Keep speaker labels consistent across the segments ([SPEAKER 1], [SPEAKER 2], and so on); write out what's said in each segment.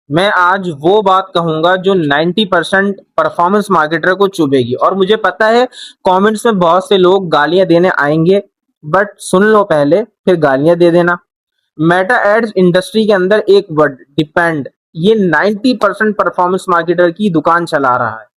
[SPEAKER 1] मैं आज वो बात कहूंगा जो 90% परफॉर्मेंस मार्केटर को चुभेगी। और मुझे पता है कमेंट्स में बहुत से लोग गालियां देने आएंगे, बट सुन लो पहले फिर गालियां दे देना। मेटा एड्स इंडस्ट्री के अंदर एक वर्ड डिपेंड, ये 90% परफॉर्मेंस मार्केटर की दुकान चला रहा है।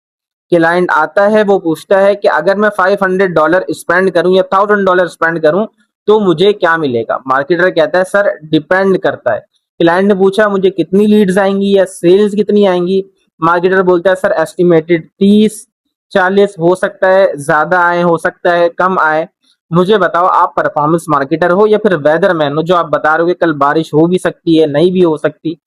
[SPEAKER 1] क्लाइंट आता है, वो पूछता है कि अगर मैं $500 स्पेंड करूं या $1000 स्पेंड करूं तो मुझे क्या मिलेगा। मार्केटर कहता है सर डिपेंड करता है। क्लाइंट ने पूछा मुझे कितनी लीड्स आएंगी या सेल्स कितनी आएंगी। मार्केटर बोलता है सर एस्टिमेटेड 30-40 हो सकता है, ज्यादा आए हो सकता है कम आए। मुझे बताओ आप परफॉर्मेंस मार्केटर हो या फिर वेदरमैन हो जो आप बता रहे हो कि कल बारिश हो भी सकती है नहीं भी हो सकती।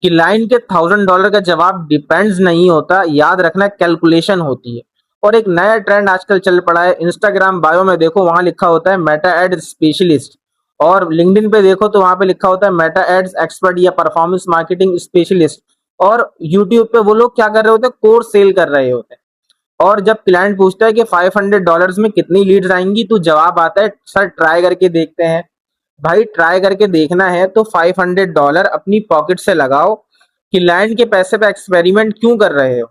[SPEAKER 1] कि लाइन के $1000 का जवाब डिपेंड्स नहीं होता, याद रखना कैलकुलेशन होती है। और एक नया ट्रेंड आजकल चल पड़ा है, इंस्टाग्राम बायो में देखो वहां लिखा होता है मेटा एड स्पेशलिस्ट, और लिंक्डइन पे देखो तो वहां पे लिखा होता है मेटा एड्स एक्सपर्ट या परफॉर्मेंस मार्केटिंग स्पेशलिस्ट। और यूट्यूब पे वो लोग क्या कर रहे होते हैं, कोर्स सेल कर रहे होते हैं। और जब क्लाइंट पूछता है कि $500 में कितनी लीड्स आएंगी तो जवाब आता है सर ट्राई करके देखते हैं। भाई ट्राई करके देखना है तो $500 अपनी पॉकेट से लगाओ। क्लाइंट के पैसे पे एक्सपेरिमेंट क्यों कर रहे हो।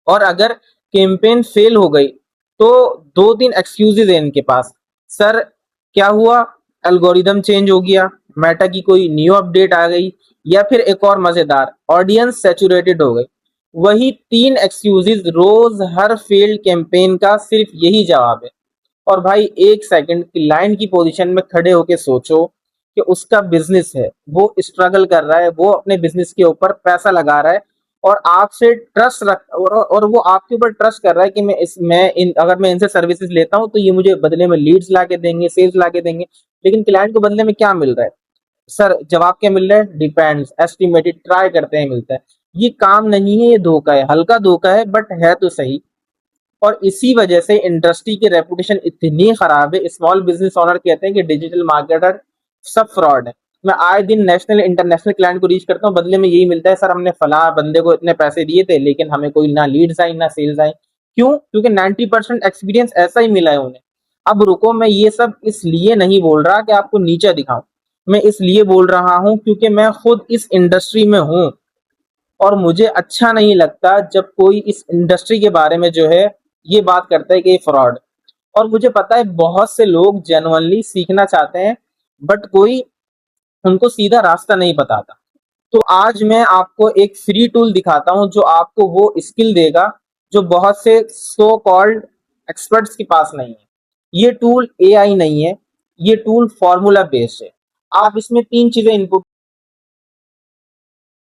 [SPEAKER 1] और अगर कैंपेन फेल हो गई तो दो तीन एक्सक्यूजेज है इनके पास। सर क्या हुआ, एल्गोरिदम चेंज हो गया, मेटा की कोई न्यू अपडेट आ गई, या फिर एक और मजेदार ऑडियंस सैचुरेटेड हो गई। वही तीन एक्सक्यूजेज रोज हर फेल्ड कैंपेन का सिर्फ यही जवाब है। और भाई एक सेकंड की लाइन की पोजीशन में खड़े होके सोचो कि उसका बिजनेस है, वो स्ट्रगल कर रहा है, वो अपने बिजनेस के ऊपर पैसा लगा रहा है और आपसे ट्रस्ट रख और वो आपके ऊपर ट्रस्ट कर रहा है कि मैं इन अगर मैं इनसे सर्विसेज लेता हूँ तो ये मुझे बदले में लीड्स ला के देंगे, सेल्स ला के देंगे। लेकिन क्लाइंट को बदले में क्या मिल रहा है। सर जवाब क्या मिल रहा है, डिपेंड्स, एस्टिमेटेड, ट्राई करते हैं मिलता है। ये काम नहीं है, ये धोखा है, हल्का धोखा है बट है तो सही। और इसी वजह से इंडस्ट्री की रेपुटेशन इतनी खराब है, स्मॉल बिजनेस ओनर कहते हैं कि डिजिटल मार्केटर सब फ्रॉड है। मैं आए दिन नेशनल इंटरनेशनल क्लाइंट को रीच करता हूँ, बदले में यही मिलता है सर हमने फला बंदे को इतने पैसे दिए थे लेकिन हमें कोई ना लीड्स आई ना सेल्स आई। क्यों, क्योंकि 90% एक्सपीरियंस ऐसा ही मिला है उन्हें। अब रुको, मैं ये सब इसलिए नहीं बोल रहा कि आपको नीचा दिखाऊं, मैं इसलिए बोल रहा हूं क्योंकि मैं खुद इस इंडस्ट्री में हूं। और मुझे अच्छा नहीं लगता जब कोई इस इंडस्ट्री के बारे में जो है ये बात करता है कि ये फ्रॉड। और मुझे पता है बहुत से लोग जेन्युइनली सीखना चाहते हैं बट कोई उनको सीधा रास्ता नहीं बताता। तो आज मैं आपको एक फ्री टूल दिखाता हूं जो आपको वो स्किल देगा जो बहुत से सो कॉल्ड एक्सपर्ट्स के पास नहीं है। ये टूल एआई नहीं है, ये टूल फॉर्मूला बेस्ड है। आप इसमें तीन चीजें इनपुट